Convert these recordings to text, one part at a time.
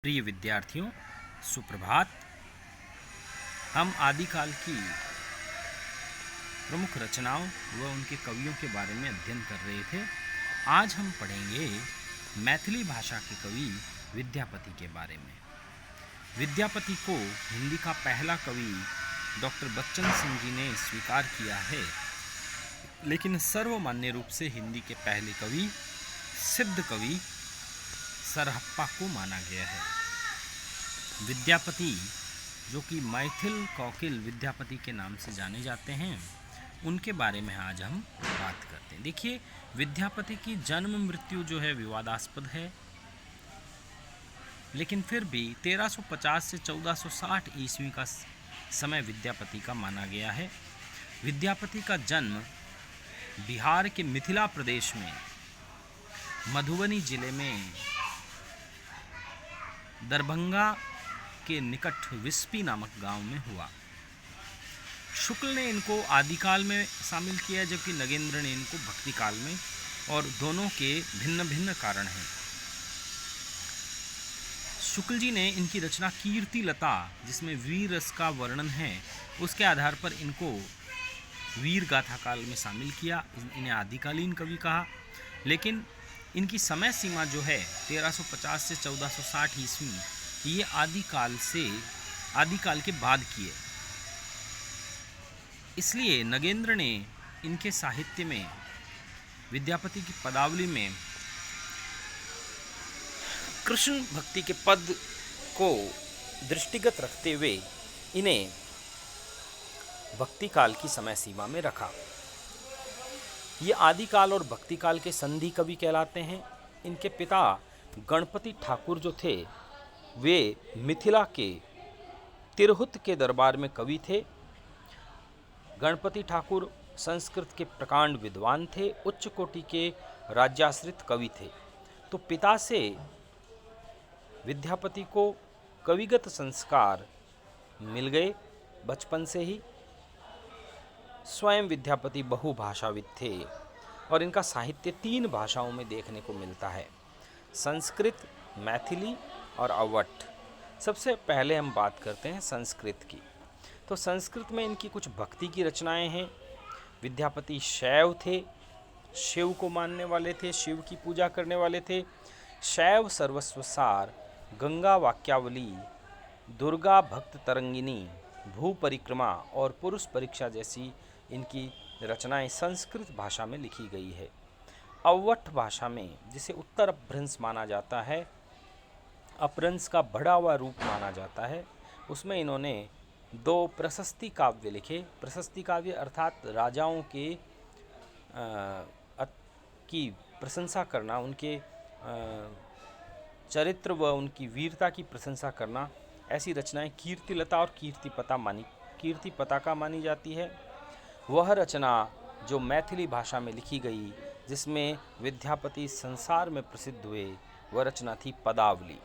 प्रिय विद्यार्थियों, सुप्रभात। हम आदिकाल की प्रमुख रचनाओं व उनके कवियों के बारे में अध्ययन कर रहे थे। आज हम पढ़ेंगे मैथिली भाषा के कवि विद्यापति के बारे में। विद्यापति को हिंदी का पहला कवि डॉक्टर बच्चन सिंह जी ने स्वीकार किया है, लेकिन सर्वमान्य रूप से हिंदी के पहले कवि सिद्ध कवि सरहप्पा को माना गया है। विद्यापति, जो कि मैथिल कोकिल विद्यापति के नाम से जाने जाते हैं, उनके बारे में आज हम बात करते हैं। देखिए, विद्यापति की जन्म मृत्यु जो है विवादास्पद है, लेकिन फिर भी 1350 से 1460 ईस्वी का समय विद्यापति का माना गया है। विद्यापति का जन्म बिहार के मिथिला प्रदेश में मधुबनी जिले में दरभंगा के निकट विस्पी नामक गांव में हुआ। शुक्ल ने इनको आदिकाल में शामिल किया, जबकि नगेंद्र ने इनको भक्ति काल में, और दोनों के भिन्न भिन्न कारण हैं। शुक्ल जी ने इनकी रचना कीर्ति लता, जिसमें वीर रस का वर्णन है, उसके आधार पर इनको वीर गाथा काल में शामिल किया। इन्हें आदिकालीन कवि कहा, लेकिन इनकी समय सीमा जो है 1350 से 1460 ईस्वी, ये आदिकाल के बाद की है। इसलिए नगेंद्र ने इनके साहित्य में विद्यापति की पदावली में कृष्ण भक्ति के पद को दृष्टिगत रखते हुए इन्हें भक्ति काल की समय सीमा में रखा। ये आदिकाल और भक्ति काल के संधि कवि कहलाते हैं। इनके पिता गणपति ठाकुर जो थे, वे मिथिला के तिरहुत के दरबार में कवि थे। गणपति ठाकुर संस्कृत के प्रकांड विद्वान थे, उच्च कोटि के राज्याश्रित कवि थे। तो पिता से विद्यापति को कविगत संस्कार मिल गए बचपन से ही। स्वयं विद्यापति बहुभाषाविद थे और इनका साहित्य 3 भाषाओं में देखने को मिलता है, संस्कृत, मैथिली और अवट। सबसे पहले हम बात करते हैं संस्कृत की। तो संस्कृत में इनकी कुछ भक्ति की रचनाएं हैं। विद्यापति शैव थे, शिव को मानने वाले थे, शिव की पूजा करने वाले थे। शैव सर्वस्वसार, गंगा वाक्यावली, दुर्गा भक्त तरंगिनी, भू परिक्रमा और पुरुष परीक्षा जैसी इनकी रचनाएं संस्कृत भाषा में लिखी गई है। अवट भाषा में, जिसे उत्तर अपभ्रंश माना जाता है, अपभ्रंश का बढ़ा हुआ रूप माना जाता है, उसमें इन्होंने 2 प्रशस्ति काव्य लिखे। प्रशस्ति काव्य अर्थात राजाओं के की प्रशंसा करना, उनके चरित्र व उनकी वीरता की प्रशंसा करना। ऐसी रचनाएं कीर्तिलता और कीर्तिपताका मानी जाती है। वह रचना जो मैथिली भाषा में लिखी गई, जिसमें विद्यापति संसार में प्रसिद्ध हुए, वह रचना थी पदावली।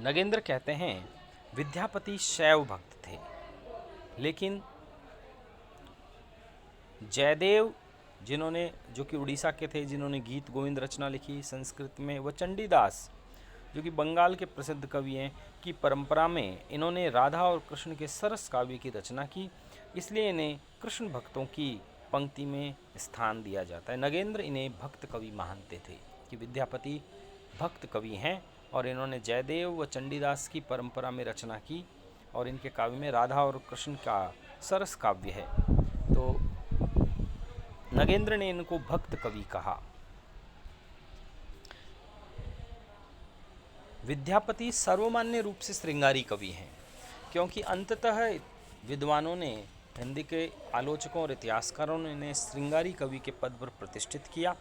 नगेंद्र कहते हैं विद्यापति शैव भक्त थे, लेकिन जयदेव, जो कि उड़ीसा के थे, जिन्होंने गीत गोविंद रचना लिखी संस्कृत में, व चंडीदास, जो कि बंगाल के प्रसिद्ध कवि हैं, की परंपरा में इन्होंने राधा और कृष्ण के सरस काव्य की रचना की। इसलिए इन्हें कृष्ण भक्तों की पंक्ति में स्थान दिया जाता है। नगेंद्र इन्हें भक्त कवि मानते थे कि विद्यापति भक्त कवि हैं, और इन्होंने जयदेव व चंडीदास की परंपरा में रचना की, और इनके काव्य में राधा और कृष्ण का सरस काव्य है। तो नगेंद्र ने इनको भक्त कवि कहा। विद्यापति सर्वमान्य रूप से श्रृंगारी कवि हैं, क्योंकि अंततः विद्वानों ने, हिंदी के आलोचकों और इतिहासकारों ने इन्हें श्रृंगारी कवि के पद पर प्रतिष्ठित किया।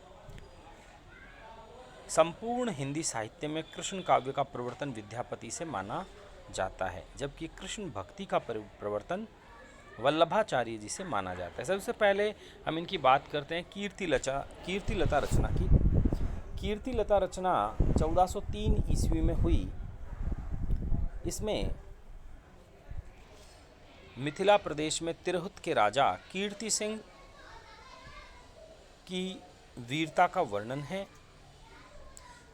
संपूर्ण हिंदी साहित्य में कृष्ण काव्य का प्रवर्तन विद्यापति से माना जाता है, जबकि कृष्ण भक्ति का प्रवर्तन वल्लभाचार्य जी से माना जाता है। सबसे पहले हम इनकी बात करते हैं कीर्तिलता रचना की। कीर्तिलता रचना 1403 ईस्वी में हुई। इसमें मिथिला प्रदेश में तिरहुत के राजा कीर्ति सिंह की वीरता का वर्णन है।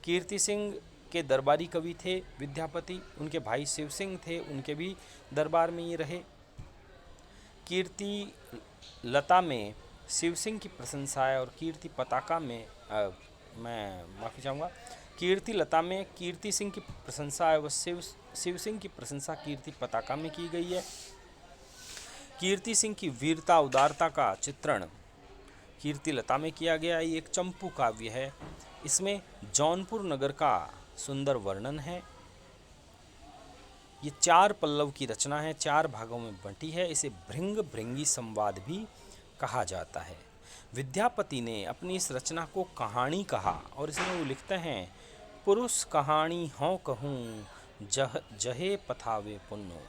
कीर्ति सिंह के दरबारी कवि थे विद्यापति, उनके भाई शिव सिंह थे, उनके भी दरबार में ये रहे। कीर्ति लता में शिव सिंह की प्रशंसा है और कीर्ति पताका में मैं माफ़ी चाहूँगा, कीर्ति लता में कीर्ति सिंह की प्रशंसा है, वह शिव सिंह की प्रशंसा कीर्ति पताका में की गई है। कीर्ति सिंह की वीरता उदारता का चित्रण कीर्ति लता में किया गया। ये एक चंपू काव्य है, इसमें जौनपुर नगर का सुंदर वर्णन है। ये 4 पल्लव की रचना है, 4 भागों में बंटी है। इसे भृंग भृंगी संवाद भी कहा जाता है। विद्यापति ने अपनी इस रचना को कहानी कहा और इसमें वो लिखते हैं, पुरुष कहानी हों कहूँ जहे पथावे पुन्नो।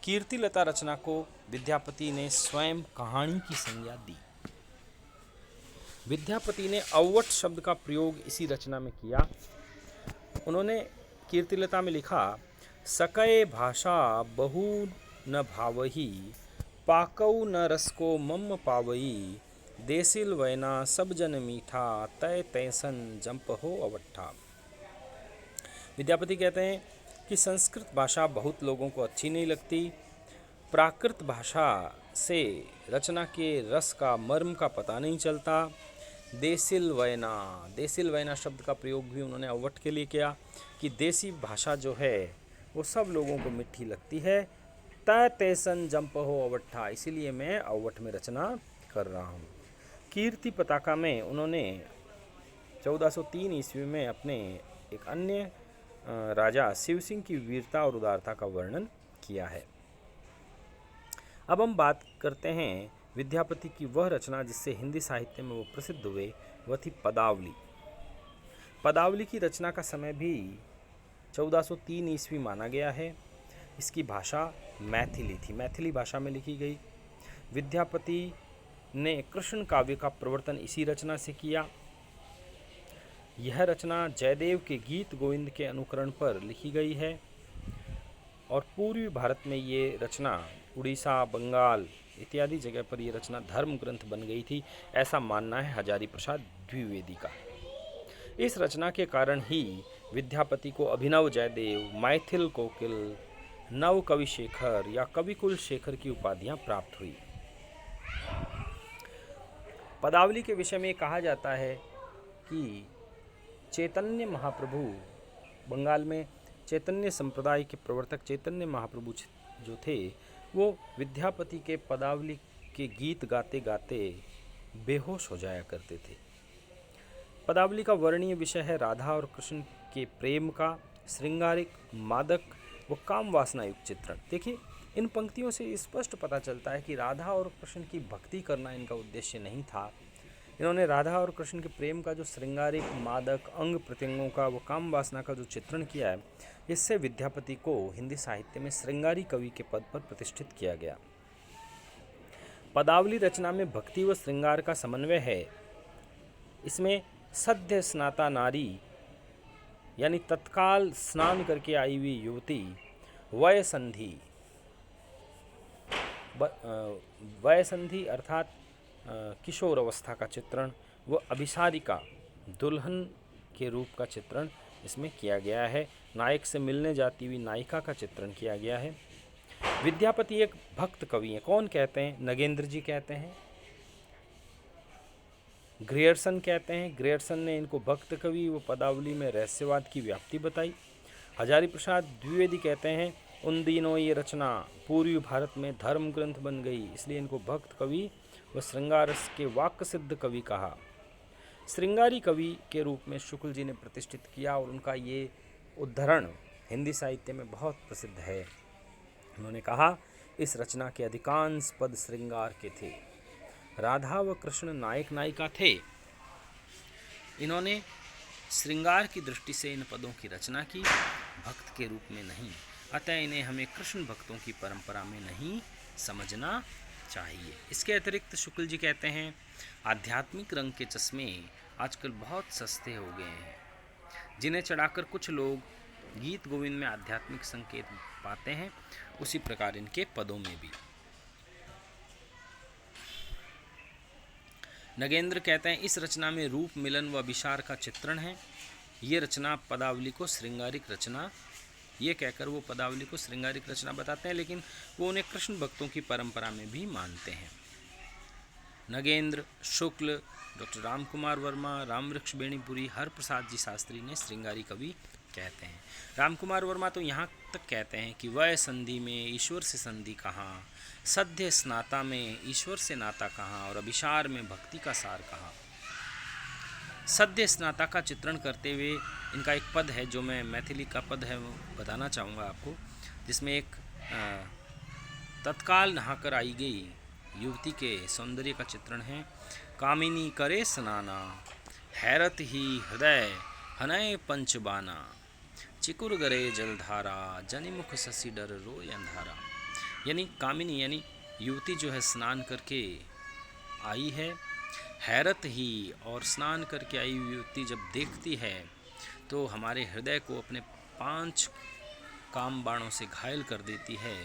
कीर्तिलता रचना को विद्यापति ने स्वयं कहानी की संज्ञा दी। विद्यापति ने अव्वट शब्द का प्रयोग इसी रचना में किया। उन्होंने कीर्तिलता में लिखा, सकय भाषा बहु न भावही, पाकौ न रसको मम पावई, देसिल वैना सब जन मीठा, तय तैसन जंप हो अवट्ठा। विद्यापति कहते हैं कि संस्कृत भाषा बहुत लोगों को अच्छी नहीं लगती। प्राकृत भाषा से रचना के रस का मर्म का पता नहीं चलता। देसिल वैना शब्द का प्रयोग भी उन्होंने अव्वट के लिए किया कि देसी भाषा जो है वो सब लोगों को मिठी लगती है। तय तैसन जंप हो अवट्ठा, इसीलिए मैं अव्वट में रचना कर रहा हूँ। कीर्ति पताका में उन्होंने 1403 ईस्वी में अपने एक अन्य राजा शिव सिंह की वीरता और उदारता का वर्णन किया है। अब हम बात करते हैं विद्यापति की वह रचना जिससे हिंदी साहित्य में वो प्रसिद्ध हुए, वह थी पदावली। पदावली की रचना का समय भी 1403 ईस्वी माना गया है। इसकी भाषा मैथिली थी, मैथिली भाषा में लिखी गई। विद्यापति ने कृष्ण काव्य का प्रवर्तन इसी रचना से किया। यह रचना जयदेव के गीत गोविंद के अनुकरण पर लिखी गई है और पूर्वी भारत में ये रचना उड़ीसा, बंगाल इत्यादि जगह पर यह रचना धर्म ग्रंथ बन गई थी, ऐसा मानना है हजारी प्रसाद द्विवेदी का। इस रचना के कारण ही विद्यापति को अभिनव जयदेव, मैथिल कोकिल, नव कवि शेखर या कविकुल शेखर की उपाधियां प्राप्त हुई। पदावली के विषय में कहा जाता है कि चैतन्य महाप्रभु, बंगाल में चैतन्य संप्रदाय के प्रवर्तक चैतन्य महाप्रभु जो थे, वो विद्यापति के पदावली के गीत गाते गाते बेहोश हो जाया करते थे। पदावली का वर्णनीय विषय है राधा और कृष्ण के प्रेम का श्रृंगारिक, मादक व काम वासना युक्त चित्रण। देखिए, इन पंक्तियों से स्पष्ट पता चलता है कि राधा और कृष्ण की भक्ति करना इनका उद्देश्य नहीं था। इन्होंने राधा और कृष्ण के प्रेम का जो श्रृंगारिक, मादक, अंग प्रत्यंगों का व काम वासना का जो चित्रण किया है, इससे विद्यापति को हिंदी साहित्य में श्रृंगारी कवि के पद पर प्रतिष्ठित किया गया। पदावली रचना में भक्ति व श्रृंगार का समन्वय है। इसमें सद्य स्नाता नारी यानी तत्काल स्नान करके आई हुई युवती, वयसंधि अर्थात किशोर अवस्था का चित्रण व अभिसारिका, दुल्हन के रूप का चित्रण इसमें किया गया है। नायक से मिलने जाती हुई नायिका का चित्रण किया गया है। विद्यापति एक भक्त कवि हैं। कौन कहते हैं? नगेंद्र जी कहते हैं, ग्रियर्सन कहते हैं। ग्रियर्सन ने इनको भक्त कवि व पदावली में रहस्यवाद की व्याप्ति बताई। हजारी प्रसाद द्विवेदी कहते हैं, उन दिनों ये रचना पूर्वी भारत में धर्म ग्रंथ बन गई, इसलिए इनको भक्त कवि व श्रृंगार के वाक्य सिद्ध कवि कहा। श्रृंगारी कवि के रूप में शुक्ल जी ने प्रतिष्ठित किया और उनका ये उद्धरण हिंदी साहित्य में बहुत प्रसिद्ध है। उन्होंने कहा, इस रचना के अधिकांश पद श्रृंगार के थे। राधा व कृष्ण नायक नायिका थे। इन्होंने श्रृंगार की दृष्टि से इन पदों की रचना की, भक्त के रूप में नहीं। अतः इन्हें हमें कृष्ण भक्तों की परंपरा में नहीं समझना चाहिए। इसके अतिरिक्त शुक्ल जी कहते हैं, आध्यात्मिक रंग के चश्मे आजकल बहुत सस्ते हो गए हैं, जिन्हें चढ़ाकर कुछ लोग गीत गोविंद में आध्यात्मिक संकेत पाते हैं, उसी प्रकार इनके पदों में भी। नगेंद्र कहते हैं, इस रचना में रूप मिलन व विशार का चित्रण है। ये रचना पदावली को श्रृंगारिक रचना, ये कहकर वो पदावली को श्रृंगारिक रचना बताते हैं, लेकिन वो उन्हें कृष्ण भक्तों की परंपरा में भी मानते हैं। नगेंद्र शुक्ल, डॉक्टर राम कुमार वर्मा, रामवृक्ष बेणीपुरी, हरप्रसाद जी शास्त्री ने श्रृंगारी कवि कहते हैं। राम कुमार वर्मा तो यहाँ तक कहते हैं कि वह संधि में ईश्वर से संधि कहाँ, सद्य स्नाता में ईश्वर से नाता कहाँ, और अभिसार में भक्ति का सार कहाँ। सद्य स्नाता का चित्रण करते हुए इनका एक पद है, जो मैं मैथिली का पद है वो बताना चाहूँगा आपको, जिसमें एक तत्काल नहाकर आई गई युवती के सौंदर्य का चित्रण है। कामिनी करे स्नाना, हैरत ही हृदय हनय पंचबाना, चिकुर गरे जलधारा, जनिमुख शशि डर रोय अंधारा। यानी कामिनी यानी युवती जो है स्नान करके आई है, हैरत ही, और स्नान करके आई युवती जब देखती है तो हमारे हृदय को अपने 5 काम बाणों से घायल कर देती है।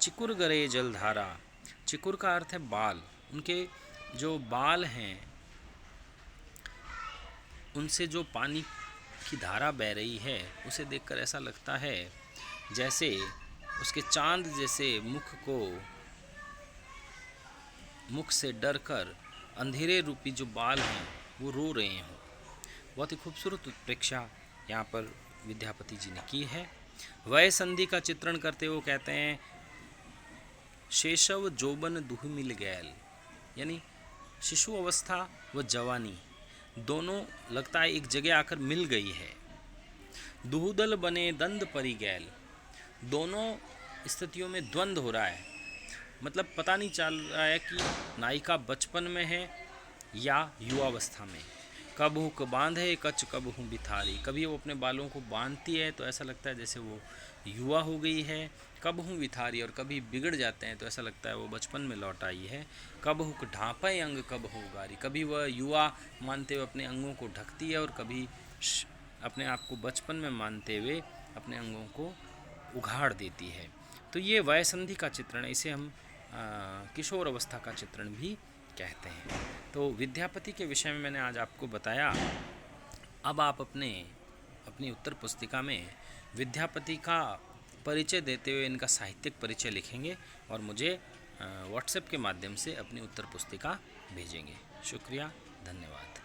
चिकुर गरे जलधारा, चिकुर का अर्थ है बाल, उनके जो बाल हैं उनसे जो पानी की धारा बह रही है उसे देखकर ऐसा लगता है जैसे उसके चांद जैसे मुख से डरकर अंधेरे रूपी जो बाल हैं वो रो रहे हों। बहुत ही खूबसूरत उत्प्रेक्षा यहाँ पर विद्यापति जी ने की है। वय संधि का चित्रण करते हुए कहते हैं, शेषव जोबन दुह मिल गैल, यानी शिशु अवस्था व जवानी दोनों लगता है एक जगह आकर मिल गई है। दुहुदल बने दंद परी गैल, दोनों स्थितियों में द्वंद्व हो रहा है, मतलब पता नहीं चल रहा है कि नायिका बचपन में है या युवावस्था में। कब हुक बांधे कच कब हूँ बिथारी, कभी वो अपने बालों को बांधती है तो ऐसा लगता है जैसे वो युवा हो गई है। कब हूँ बिथारी, और कभी बिगड़ जाते हैं तो ऐसा लगता है वो बचपन में लौट आई है। कब हुक ढांपे अंग कब हो गारी, कभी वह युवा मानते हुए अपने अंगों को ढकती है और कभी अपने आप को बचपन में मानते हुए अपने अंगों को उघाड़ देती है। तो ये वय संधि का चित्रण, इसे हम किशोर अवस्था का चित्रण भी कहते हैं। तो विद्यापति के विषय में मैंने आज आपको बताया। अब आप अपनी उत्तर पुस्तिका में विद्यापति का परिचय देते हुए इनका साहित्यिक परिचय लिखेंगे और मुझे व्हाट्सएप के माध्यम से अपनी उत्तर पुस्तिका भेजेंगे। शुक्रिया, धन्यवाद।